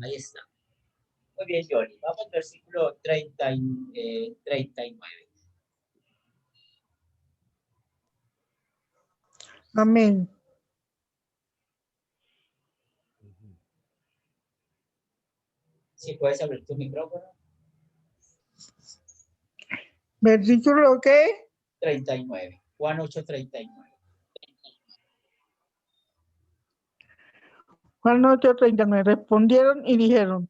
Ahí está. Muy bien, Johnny. Vamos al versículo 39. Amén. Si puedes abrir tu micrófono. ¿Versículo qué? 39. Juan 8:39. Juan 8:39. Respondieron y dijeron,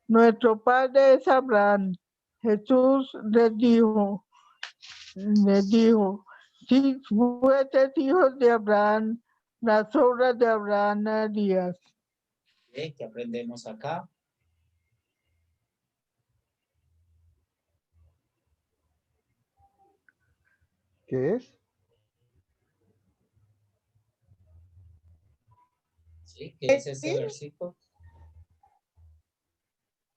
nuestro padre es Abraham. Jesús les dijo, si fueses hijos de Abraham, las obras de Abraham harías. ¿Qué aprendemos acá? ¿Qué es? ¿Sí? ¿Qué es este versículo?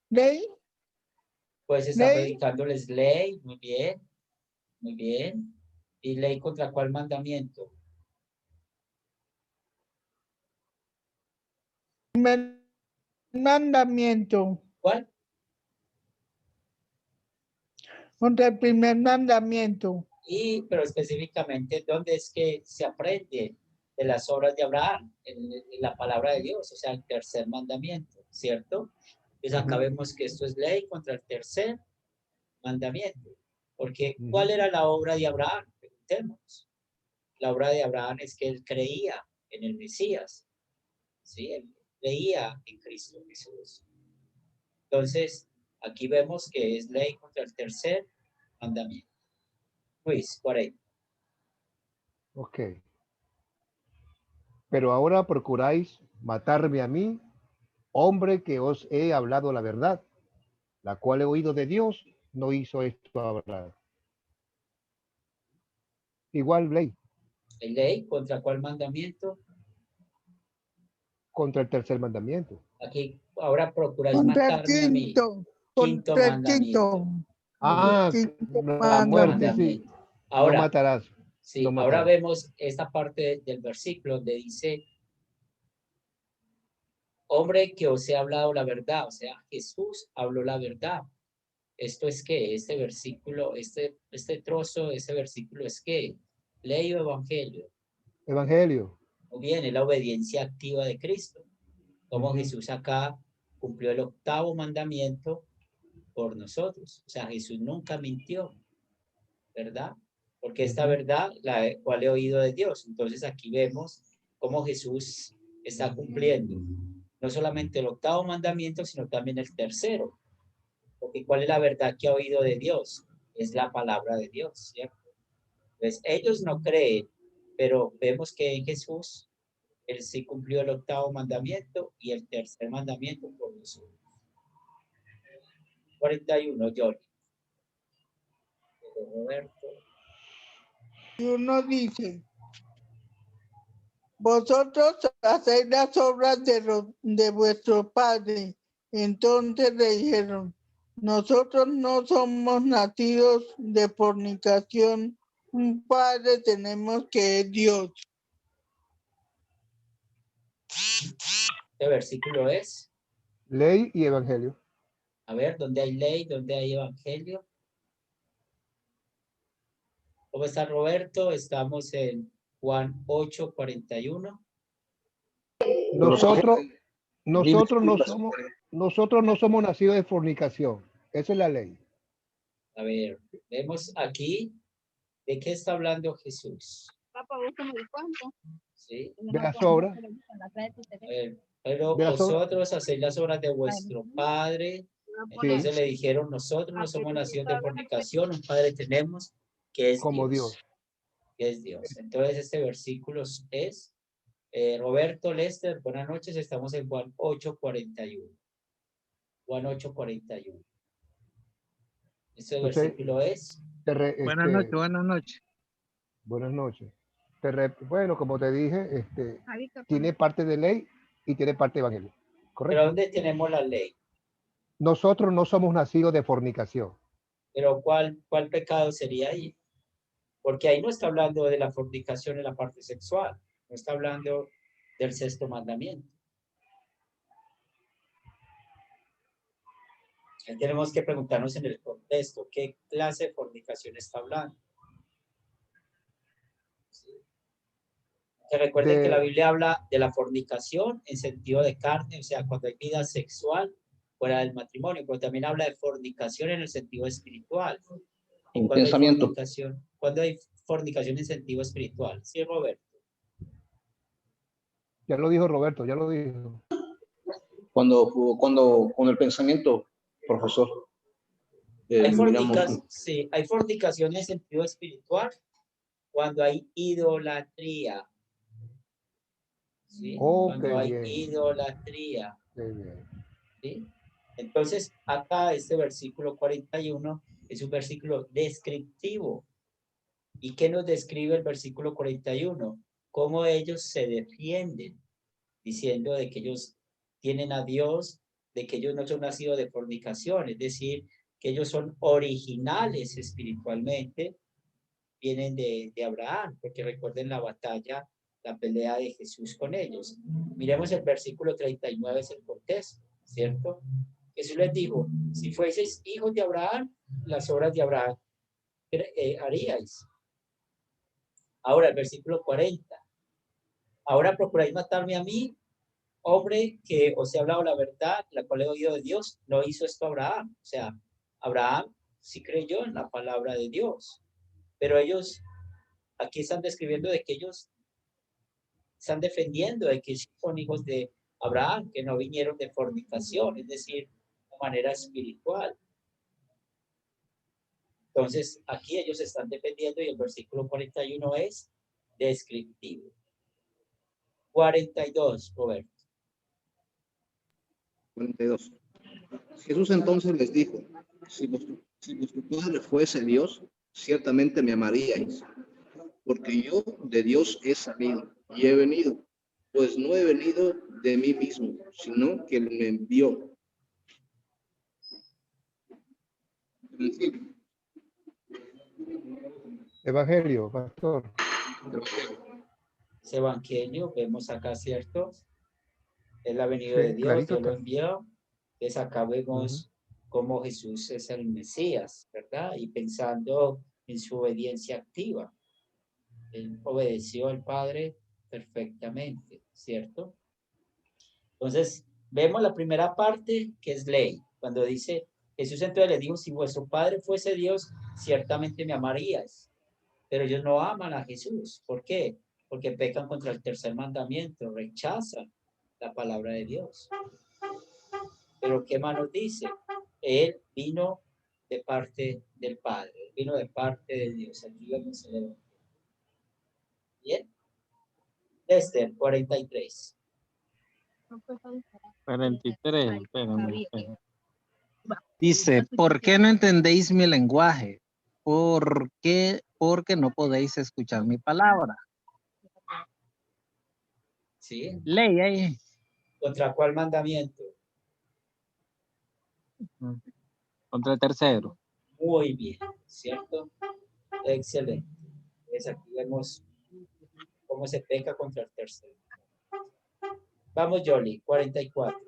¿Ley? Pues está Ley. predicándoles ley. Muy bien. Muy bien. ¿Y ley contra cuál mandamiento? Mandamiento. ¿Cuál? Contra el primer mandamiento. Pero específicamente, ¿dónde es que se aprende de las obras de Abraham? En la palabra de Dios, o sea, el tercer mandamiento, ¿cierto? Entonces acá vemos que esto es ley contra el tercer mandamiento. Porque, ¿cuál era la obra de Abraham? Preguntemos. La obra de Abraham es que él creía en el Mesías, ¿sí? Él creía en Cristo Jesús. Entonces, aquí vemos que es ley contra el tercer mandamiento. Luis, 40. Ok. Pero ahora procuráis matarme a mí, hombre que os he hablado la verdad, la cual he oído de Dios, no hizo esto a Abraham. Igual ley, ¿Ley contra cuál mandamiento? contra el tercer mandamiento. Aquí, ahora procuráis Contra el matarme a mí. quinto. Quinto Contra el mandamiento. quinto. Ah, Quinto la Cuarto muerte, sí. mandamiento. No Ahora, matarás. sí, No ahora matarás. vemos esta parte del versículo donde dice, hombre que os he hablado la verdad, o sea, Jesús habló la verdad. Esto es que este versículo, este trozo, ese versículo es que ley o evangelio. Evangelio. O bien, es la obediencia activa de Cristo. Como Jesús acá cumplió el octavo mandamiento por nosotros. O sea, Jesús nunca mintió, ¿verdad? Porque esta verdad la cual he oído de Dios. Entonces aquí vemos cómo Jesús está cumpliendo no solamente el octavo mandamiento, sino también el tercero. Porque ¿cuál es la verdad que ha oído de Dios? Es la palabra de Dios, ¿cierto? Entonces ellos no creen, pero vemos que en Jesús él sí cumplió el octavo mandamiento y el tercer mandamiento por nosotros. 41, Johnny. Roberto. Y uno dice, vosotros hacéis las obras de vuestro padre. Entonces le dijeron, nosotros no somos nacidos de fornicación, un padre tenemos que es Dios. Este versículo es, Ley y evangelio. a ver, ¿dónde hay ley? ¿Dónde hay evangelio? ¿Cómo está Roberto? Estamos en Juan 8:41. Nosotros no somos nacidos de fornicación. Esa es la ley. A ver, vemos aquí, ¿de qué está hablando Jesús? Papá, búscame el cuento. ¿Sí? De las obras. A ver, pero De las obras. vosotros hacéis las obras de vuestro Padre. Entonces le dijeron, nosotros no somos nacidos de fornicación, un Padre tenemos que es Como Dios. Que es Dios. Entonces este versículo es, Roberto Lester, buenas noches, estamos en Juan 8:41. Juan 8:41. Este Entonces, versículo es, Buenas noches, buenas noches. Buenas noches. Bueno, como te dije, tiene parte de ley y tiene parte de evangelio. ¿pero ¿Correcto? dónde tenemos la ley? Nosotros no somos nacidos de fornicación. Pero ¿cuál pecado sería ahí? Porque ahí no está hablando de la fornicación en la parte sexual, no está hablando del sexto mandamiento. Ahí tenemos que preguntarnos en el contexto, ¿qué clase de fornicación está hablando? ¿Sí? Que recuerden que la Biblia habla de la fornicación en sentido de carne, o sea, cuando hay vida sexual fuera del matrimonio, pero también habla de fornicación en el sentido espiritual. ¿Y cuando hay fornicación en sentido espiritual? Sí, Roberto. Ya lo dijo Roberto, ya lo dijo. Cuando con el pensamiento, profesor. Hay fornicación en sentido espiritual cuando hay idolatría. ¿Sí? Cuando hay idolatría. ¿Sí? Entonces, acá este versículo 41 es un versículo descriptivo. ¿Y qué nos describe el versículo 41? Cómo ellos se defienden, diciendo de que ellos tienen a Dios, de que ellos no son nacidos de fornicación, es decir, que ellos son originales espiritualmente, vienen de Abraham, porque recuerden la batalla, la pelea de Jesús con ellos. Miremos el versículo 39, es el contexto, ¿cierto? Jesús les dijo, si fueseis hijos de Abraham, las obras de Abraham haríais. Ahora, el versículo 40. Ahora procuráis matarme a mí, hombre que os he hablado la verdad, la cual he oído de Dios. No hizo esto Abraham. O sea, Abraham sí creyó en la palabra de Dios. Pero ellos, aquí están describiendo de que ellos están defendiendo de que son hijos de Abraham, que no vinieron de fornicación, es decir, de manera espiritual. Entonces, aquí ellos están defendiendo y el versículo 41 es descriptivo. 42, Roberto. 42. Jesús entonces les dijo, si vuestro Padre fuese Dios, ciertamente me amaríais, porque yo de Dios he salido y he venido, pues no he venido de mí mismo, sino que Él me envió. Evangelio, pastor. Ese evangelio, vemos acá, ¿cierto? Es la venida de Dios, clarito Dios lo envió. Entonces acá vemos cómo Jesús es el Mesías, ¿verdad? Y pensando en su obediencia activa. Él obedeció al Padre perfectamente, ¿cierto? Entonces, vemos la primera parte que es ley. Cuando dice, Jesús entonces le dijo, si vuestro Padre fuese Dios, ciertamente me amaríais. Pero ellos no aman a Jesús. ¿Por qué? Porque pecan contra el tercer mandamiento, rechazan la palabra de Dios. Pero ¿qué más nos dice? Él vino de parte del Padre, vino de parte de Dios. Aquí vemos el Evangelio. Bien. Esther 43. 43, espérame. Dice, ¿por qué no entendéis mi lenguaje? ¿Por qué? Porque no podéis escuchar mi palabra. ¿Sí? Ley ahí. ¿Contra cuál mandamiento? Contra el tercero. Muy bien, ¿cierto? Excelente. Entonces aquí vemos cómo se peca contra el tercero. Vamos, Yoli, 44.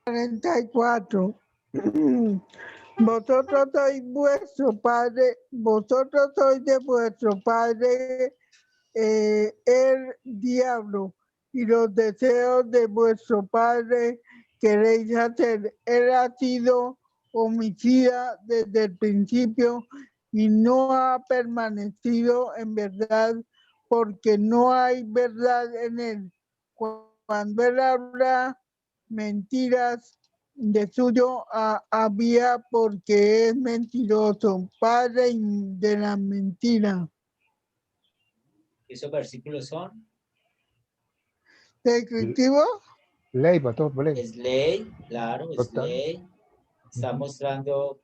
44. Vosotros sois vuestro padre, vosotros sois de vuestro padre el diablo, y los deseos de vuestro padre queréis hacer. Él ha sido homicida desde el principio y no ha permanecido en verdad, porque no hay verdad en él. Cuando él habla mentiras, de suyo había, porque es mentiroso, padre de la mentira. ¿Esos versículos son? ¿Descriptivo? Ley, pastor, ley. Es ley, claro, es Total. ley. Está mostrando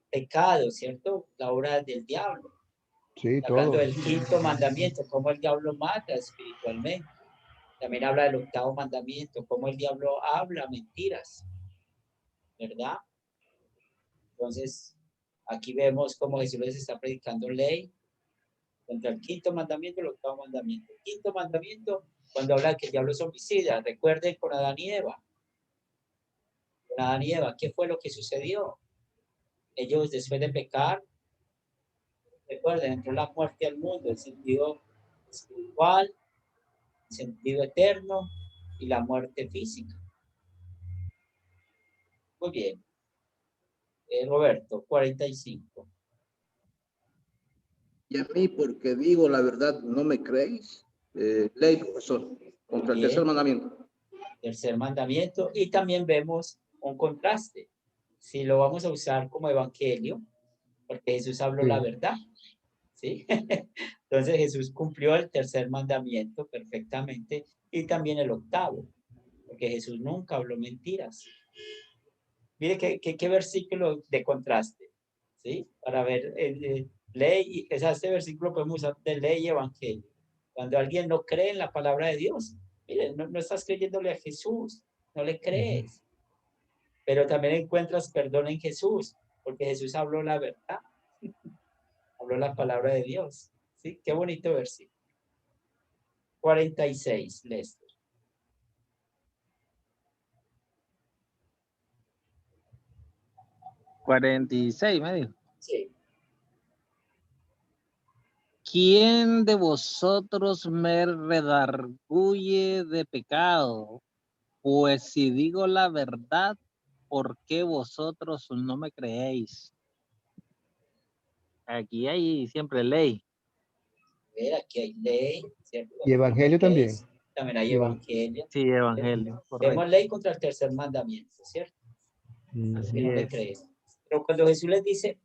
pecado, ¿cierto? La obra del diablo. Sí, Sacando todo. el quinto mandamiento, cómo el diablo mata espiritualmente. También habla del octavo mandamiento, cómo el diablo habla mentiras, ¿verdad? Entonces, aquí vemos cómo Jesús les está predicando ley contra el quinto mandamiento y el octavo mandamiento. El quinto mandamiento Cuando habla que el diablo es homicida, recuerden con Adán y Eva. Con Adán y Eva, ¿qué fue lo que sucedió? Ellos después de pecar, recuerden, entró la muerte al mundo, el sentido espiritual, el sentido eterno y la muerte física. Muy bien. Roberto, 45. Y a mí, porque digo la verdad, ¿no me creéis? Ley, profesor, contra el Bien. tercer mandamiento. Tercer mandamiento. Y también vemos un contraste. Si lo vamos a usar como evangelio, porque Jesús habló la verdad. ¿Sí? Entonces Jesús cumplió el tercer mandamiento perfectamente y también el octavo, porque Jesús nunca habló mentiras. Mire qué versículo de contraste, ¿sí? Para ver ley, este versículo podemos usar de ley y evangelio. Cuando alguien no cree en la palabra de Dios, mire, no estás creyéndole a Jesús, no le crees. Pero también encuentras perdón en Jesús, porque Jesús habló la verdad, habló la palabra de Dios. ¿Sí? Qué bonito versículo. 46, Lester. ¿46 me dijo? Sí. ¿Quién de vosotros me redarguye de pecado? Pues si digo la verdad, ¿por qué vosotros no me creéis? Aquí hay siempre ley. Ver, aquí hay ley, ¿cierto? Y evangelio también. También hay Y evangelio. Sí, evangelio, correcto. Vemos ley contra el tercer mandamiento, ¿cierto? Así Que no le es. crees. Pero cuando Jesús les dice,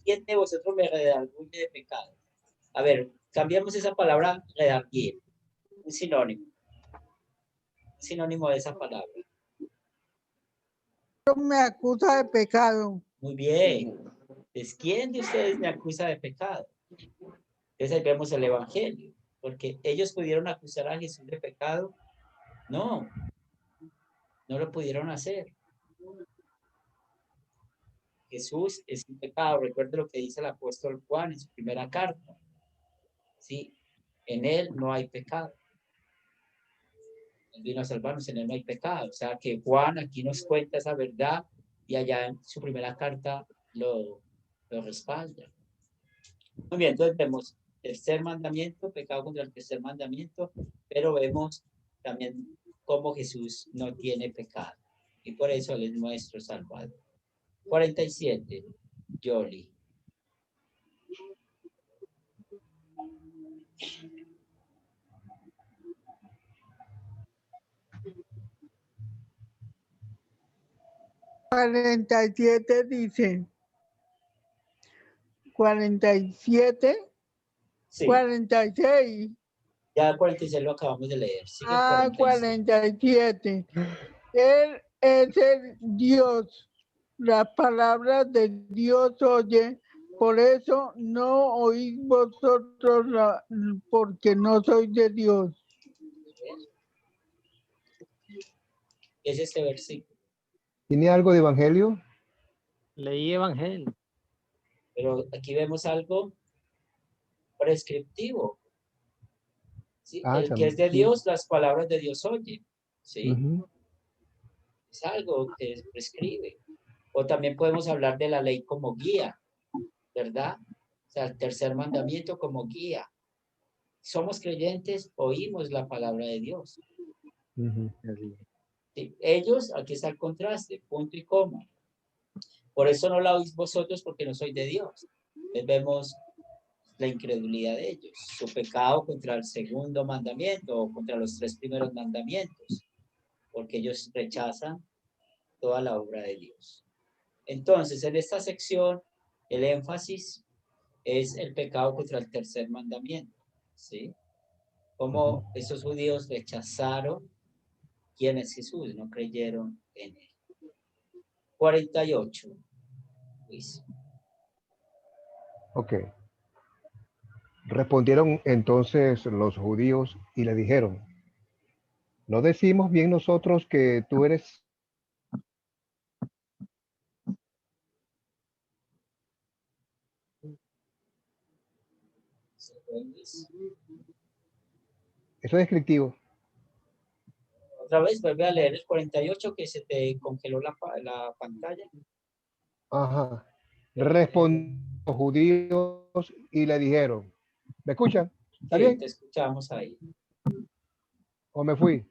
¿quién de vosotros me redarguye de pecado? A ver, cambiamos esa palabra redarguir, un sinónimo de esa palabra. Me acusa de pecado. Muy bien. Entonces, ¿quién de ustedes me acusa de pecado? Entonces ahí vemos el evangelio, porque ellos pudieron acusar a Jesús de pecado. No lo pudieron hacer. Jesús es un pecado. Recuerde lo que dice el apóstol Juan en su primera carta. Sí, en él no hay pecado. Él vino a salvarnos, en él no hay pecado. O sea que Juan aquí nos cuenta esa verdad y allá en su primera carta lo respalda. Muy bien, entonces vemos tercer mandamiento, pecado contra el tercer mandamiento, pero vemos también cómo Jesús no tiene pecado y por eso él es nuestro Salvador. 47, Yoli. Dice 47, Sí, 46. ya 46 lo acabamos de leer. Sigue el 47. 47. Él es el Dios. Las palabras de Dios oye, por eso no oís vosotros porque no sois de Dios. Es este versículo. ¿Tiene algo de evangelio? Leí evangelio. Pero aquí vemos algo prescriptivo. ¿Sí? El que es de Dios, las palabras de Dios oye. ¿Sí? Es algo que prescribe. O también podemos hablar de la ley como guía, ¿verdad? O sea, el tercer mandamiento como guía. Somos creyentes, oímos la palabra de Dios. ¿Sí? Ellos, aquí está el contraste, punto y coma. Por eso no la oís vosotros porque no sois de Dios. Entonces vemos la incredulidad de ellos, su pecado contra el segundo mandamiento o contra los tres primeros mandamientos, porque ellos rechazan toda la obra de Dios. Entonces, en esta sección, el énfasis es el pecado contra el tercer mandamiento, ¿sí? Como esos judíos rechazaron quién es Jesús, no creyeron en él. 48. Luis. Ok. Respondieron entonces los judíos y le dijeron, ¿no decimos bien nosotros que tú eres? Eso es descriptivo. Otra vez, vuelve a leer el 48 que se te congeló la pantalla. Ajá. Respondieron los judíos y le dijeron, ¿me escuchan? ¿Está Sí, bien? te escuchamos ahí. ¿O me fui?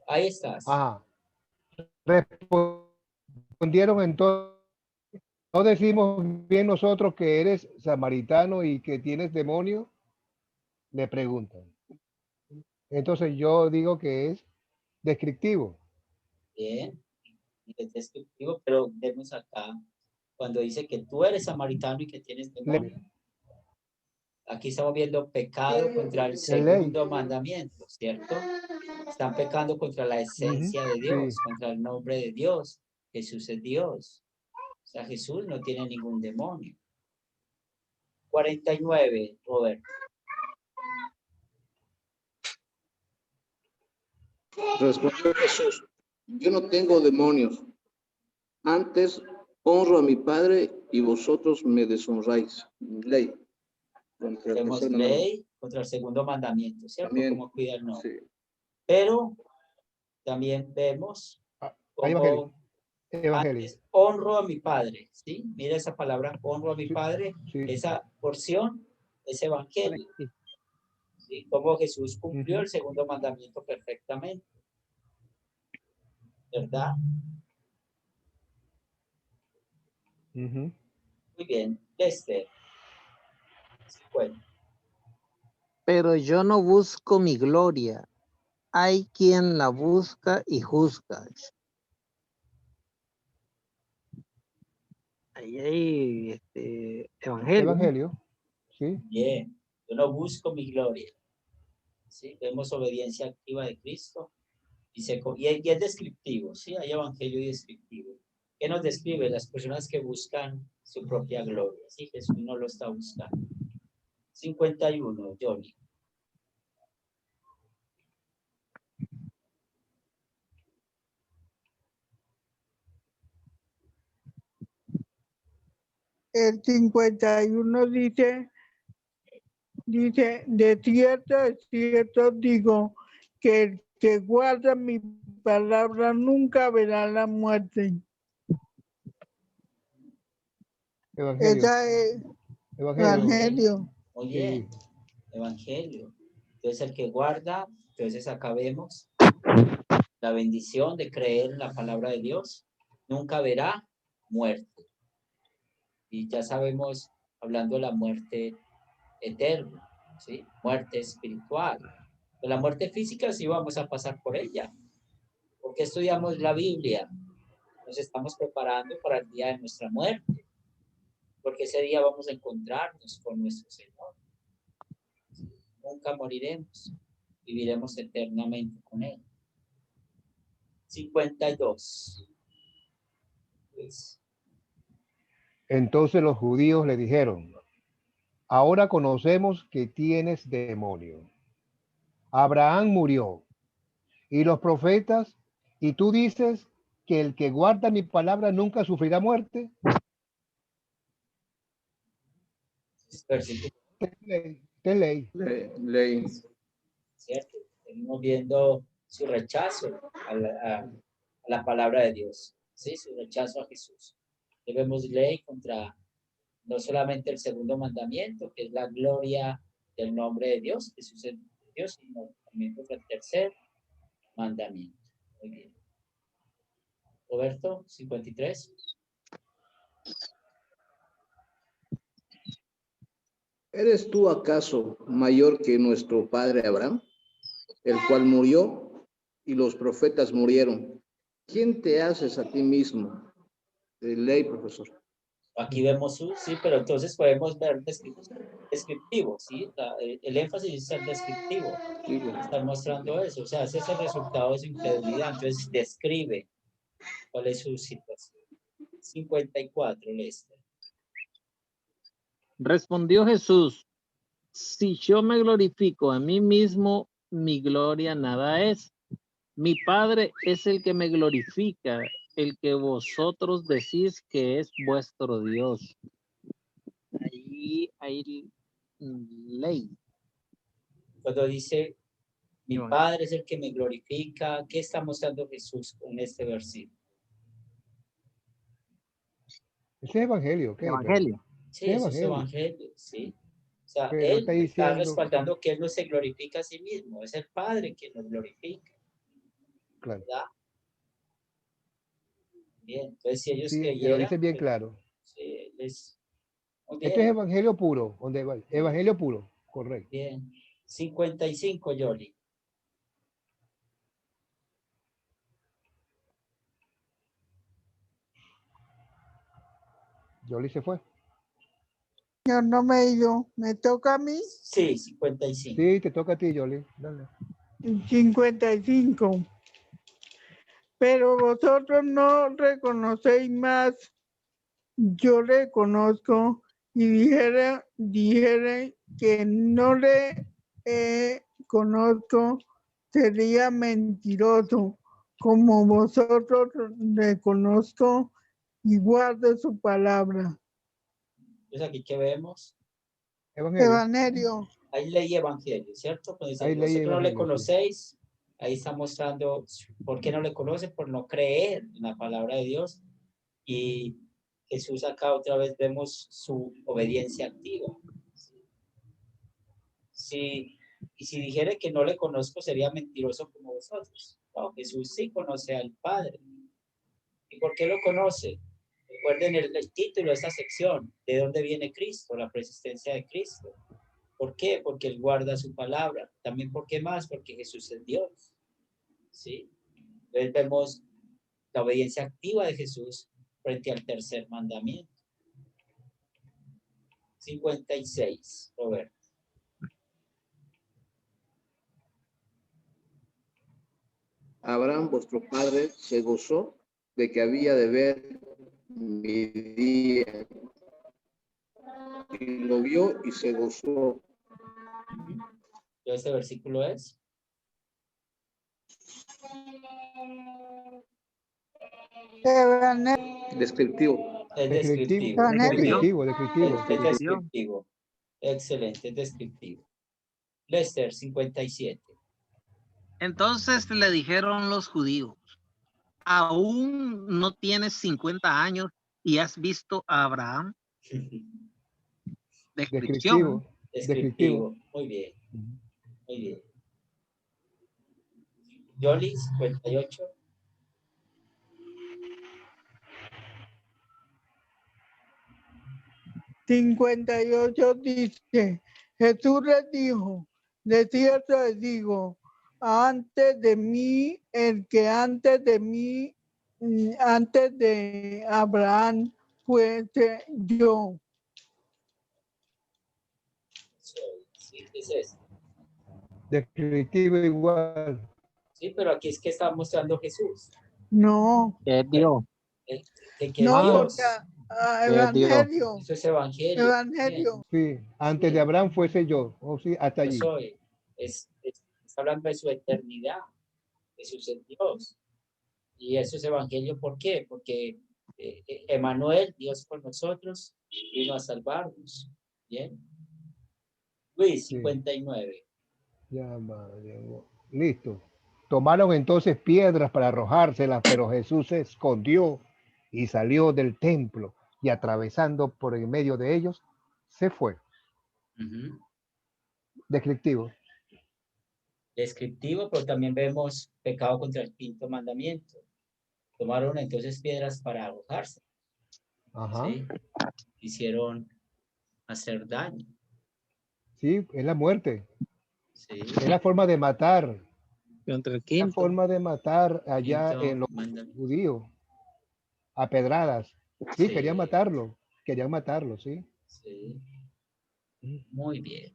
Ahí estás. Ajá. Respondieron entonces, ¿no decimos bien nosotros que eres samaritano y que tienes demonio? Le preguntan. Entonces yo digo que es descriptivo. Bien. Es descriptivo, pero vemos acá cuando dice que tú eres samaritano y que tienes demonio. Aquí estamos viendo pecado contra el ley. segundo mandamiento, ¿cierto? Están pecando contra la esencia de Dios, Sí. contra el nombre de Dios. Jesús es Dios. O sea, Jesús no tiene ningún demonio. 49, Robert. Respondió Jesús, yo no tengo demonios, antes honro a mi Padre y vosotros me deshonráis. Ley. Tenemos ley contra el segundo mandamiento, ¿cierto? También, Como cuida el nombre. sí. Pero también vemos Hay como evangelio. antes honro a mi Padre, ¿sí? Mira esa palabra, honro a mi Sí, Padre. sí. Esa porción es evangelio. ¿Sí? Como Jesús cumplió el segundo mandamiento perfectamente. ¿Verdad? Muy bien. Lester. Bueno, Pero yo no busco mi gloria. Hay quien la busca y juzga. Ahí hay evangelio. Evangelio. Sí. bien. Yo no busco mi gloria. ¿Sí? Vemos obediencia activa de Cristo. Y es descriptivo, ¿sí? Hay evangelio y descriptivo. ¿Qué nos describe? Las personas que buscan su propia gloria, ¿sí? Jesús no lo está buscando. 51, Johnny. El 51 dice, de cierto digo, que el que guarda mi palabra nunca verá la muerte. Evangelio. Esa es evangelio. Muy bien. Sí. Evangelio. Entonces el que guarda, entonces acá vemos la bendición de creer en la palabra de Dios, nunca verá muerte. Y ya sabemos, hablando de la muerte eterna, ¿sí? Muerte espiritual. De la muerte física sí vamos a pasar por ella. Porque estudiamos la Biblia. Nos estamos preparando para el día de nuestra muerte. Porque ese día vamos a encontrarnos con nuestro Señor. Nunca moriremos. Viviremos eternamente con Él. 52. Pues, Entonces los judíos le dijeron, ahora conocemos que tienes demonio. Abraham murió y los profetas, y tú dices que el que guarda mi palabra nunca sufrirá muerte. versículo, Ley. Ley. ¿cierto? Seguimos viendo su rechazo a la palabra de Dios, ¿sí? Su rechazo a Jesús. Debemos ley contra no solamente el segundo mandamiento, que es la gloria del nombre de Dios, Jesús es Dios, sino también contra el tercer mandamiento. Muy bien. Roberto, 53. ¿Eres tú acaso mayor que nuestro padre Abraham, el cual murió y los profetas murieron? ¿Quién te haces a ti mismo? Ley, profesor. Aquí vemos sí, pero entonces podemos ver descriptivo, ¿sí? El énfasis es el descriptivo. Están mostrando eso, o sea, ese es el resultado de su incredulidad. Entonces, describe cuál es su situación. 54, Lester. Respondió Jesús, si yo me glorifico a mí mismo, mi gloria nada es. Mi Padre es el que me glorifica, el que vosotros decís que es vuestro Dios. Ahí hay ley. Cuando dice Mi Padre es el que me glorifica. ¿Qué está mostrando Jesús con este versículo? Ese es evangelio, ¿qué? Evangelio. Sí, Sí, eso es evangelio. evangelio, sí. O sea, Pero él está está diciendo, respaldando que él no se glorifica a sí mismo, es el Padre quien nos glorifica, claro. ¿verdad? Bien, entonces si ellos Sí, lo creyeran, dice bien pues, claro. sí, muy Esto es bien, evangelio puro, donde va, evangelio puro, correcto. bien. 55, Yoli. Yoli se fue. Yo no me he ido. ¿Me toca a mí? Sí, 55. Sí, te toca a ti, Yoli. Dale. 55. Pero vosotros no reconocéis más. Yo le conozco y dijere que no le conozco, sería mentiroso. Como vosotros le conozco y guardo su palabra. Entonces aquí que vemos, Evangelio. Evangelio. hay ley y evangelio, ¿cierto? Cuando dice, Hay ley y vosotros no le evangelio, sí. conocéis, ahí está mostrando por qué no le conocen, por no creer en la palabra de Dios. Y Jesús acá otra vez vemos su obediencia activa. Y si dijere que no le conozco, sería mentiroso como vosotros. No, Jesús sí conoce al Padre. ¿Y por qué lo conoce? Recuerden el título de esta sección, ¿de dónde viene Cristo? La persistencia de Cristo. ¿Por qué? Porque Él guarda su palabra. También, ¿por qué más? Porque Jesús es Dios. ¿Sí? Entonces vemos la obediencia activa de Jesús frente al tercer mandamiento. 56, Roberto. Abraham, vuestro padre, se gozó de que había de ver mi día. Y lo vio y se gozó. Este versículo es Descriptivo. es descriptivo. Descriptivo, Es descriptivo. descriptivo. Excelente, es descriptivo. Lester, 57. Entonces le dijeron los judíos, ¿aún no tienes 50 años y has visto a Abraham? Descripción. Descriptivo. Muy bien, muy bien. Yoli, 58. Dice, Jesús les dijo, de cierto les digo, antes de mí, el que antes de Abraham fuese yo. Sí, es eso. Descriptivo igual. Sí, pero aquí es que está mostrando Jesús. No, Dios. Que es no, Dios. porque Evangelio, Eso es evangelio. Evangelio. Sí, antes de Abraham fuese yo. O sí, hasta Yo allí. soy. Está hablando de su eternidad. Jesús es Dios. Y eso es evangelio, ¿por qué? Porque Emmanuel, Dios con nosotros, vino a salvarnos. Bien. Luis, Sí. 59. Ya, madre, listo. Tomaron entonces piedras para arrojárselas, pero Jesús se escondió y salió del templo y atravesando por en medio de ellos, se fue. Descriptivo. Descriptivo, pero también vemos pecado contra el quinto mandamiento. Tomaron entonces piedras para arrojarse. Ajá. ¿Sí? Quisieron hacer daño. Sí, es la muerte. ¿Sí? Es la forma de matar. Contra el La quinto. forma de matar allá Quinto en los mandamiento. judíos. A pedradas. Sí, Sí. querían matarlo. Querían matarlo, sí. Sí. Muy bien.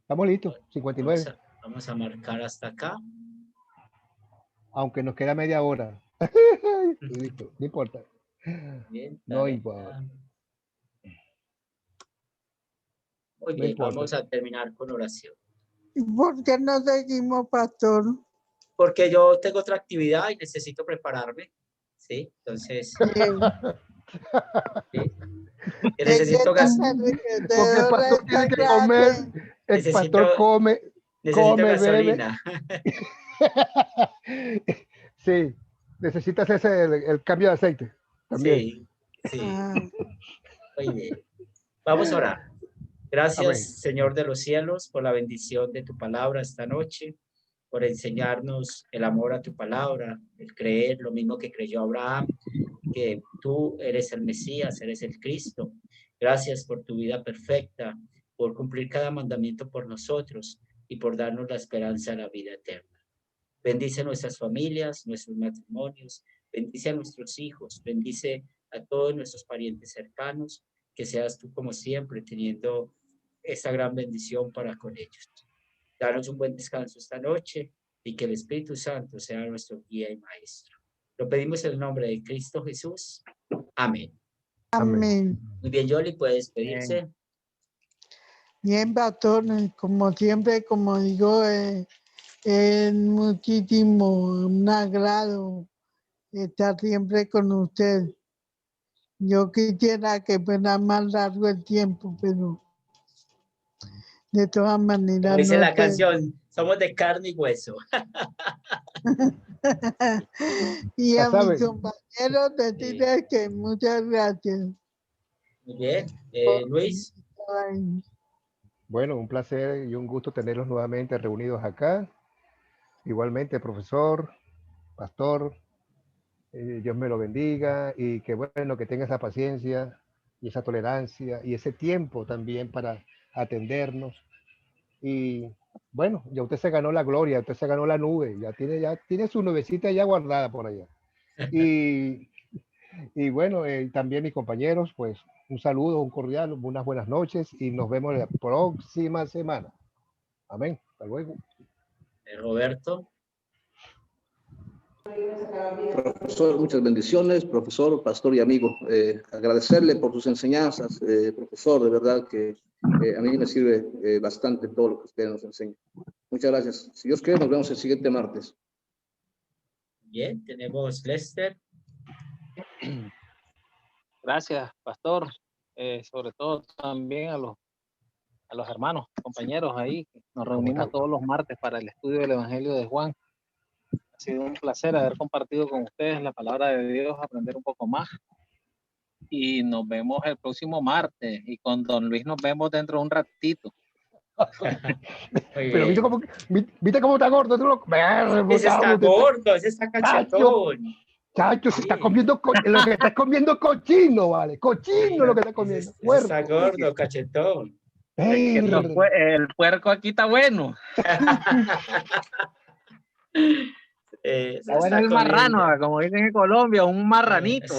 Estamos listos. 59. Vamos a marcar hasta acá. Aunque nos queda media hora. Listo, no importa. Bien, No importa. Muy No bien, importa. vamos a terminar con oración. ¿Y por qué no seguimos, pastor? Porque yo tengo otra actividad y necesito prepararme. ¿Sí? Entonces, ¿sí? Necesito gastar. Porque el pastor tiene que comer. El Necesito- pastor come. Necesito come, bebe. gasolina. Sí, necesitas el cambio de aceite también. Sí, sí. Ah, Muy bien. Vamos a orar. Gracias, Amén. Señor de los cielos, por la bendición de tu palabra esta noche, por enseñarnos el amor a tu palabra, el creer lo mismo que creyó Abraham, que tú eres el Mesías, eres el Cristo. Gracias por tu vida perfecta, por cumplir cada mandamiento por nosotros y por darnos la esperanza de la vida eterna. Bendice nuestras familias, nuestros matrimonios, bendice a nuestros hijos, bendice a todos nuestros parientes cercanos, que seas tú como siempre teniendo esa gran bendición para con ellos. Danos un buen descanso esta noche y que el Espíritu Santo sea nuestro guía y maestro. Lo pedimos en el nombre de Cristo Jesús. Amén. amén. Muy bien, Yoli, puede despedirse. Bien, pastor, como siempre, como digo, es muchísimo un agrado estar siempre con usted. Yo quisiera que fuera más largo el tiempo, pero de todas maneras Como dice no la sé. canción, somos de carne y hueso. Y Ya a mis sabe. compañeros decirles que muchas gracias. Muy bien. Luis. Ay, Bueno, un placer y un gusto tenerlos nuevamente reunidos acá. Igualmente, profesor, pastor, Dios me lo bendiga y que bueno, que tenga esa paciencia y esa tolerancia y ese tiempo también para atendernos. Y bueno, ya usted se ganó la gloria, usted se ganó la nube, ya tiene su nubecita ya guardada por allá. Y bueno, también mis compañeros, pues un saludo, un cordial, unas buenas noches y nos vemos la próxima semana. Amén. Hasta luego. Roberto. Profesor, muchas bendiciones, profesor, pastor y amigo. Agradecerle por sus enseñanzas, profesor, de verdad que a mí me sirve bastante todo lo que usted nos enseña. Muchas gracias. Si Dios quiere, nos vemos el siguiente martes. Bien, tenemos Lester. Gracias, pastor. Sobre todo también a los hermanos, compañeros ahí. Nos reunimos todos los martes para el estudio del Evangelio de Juan. Ha sido un placer haber compartido con ustedes la palabra de Dios, aprender un poco más. Y nos vemos el próximo martes. Y con don Luis nos vemos dentro de un ratito. Pero viste cómo está gordo. Ese está gordo, ese está cachetón. Chacho, se está comiendo, lo que está comiendo cochino, vale. Cochino lo que está comiendo. Ese está gordo, cachetón. El puerco aquí está bueno. Está bueno el marrano, como dicen en Colombia, un marranito.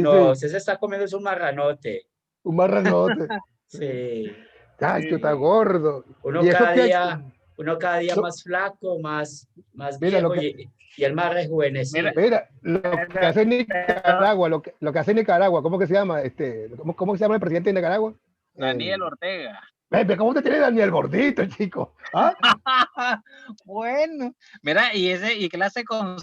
No, se está comiendo es un marranote. Un marranote. Sí. Chacho, está gordo. Uno cada día más flaco, más viejo y el más rejuvenecido. Mira, lo que hace Nicaragua, lo que hace Nicaragua, ¿cómo que se llama? ¿Cómo se llama el presidente de Nicaragua? Daniel Ortega. ¿Cómo te tiene Daniel gordito, chico? ¿Ah? Bueno, mira, y clase con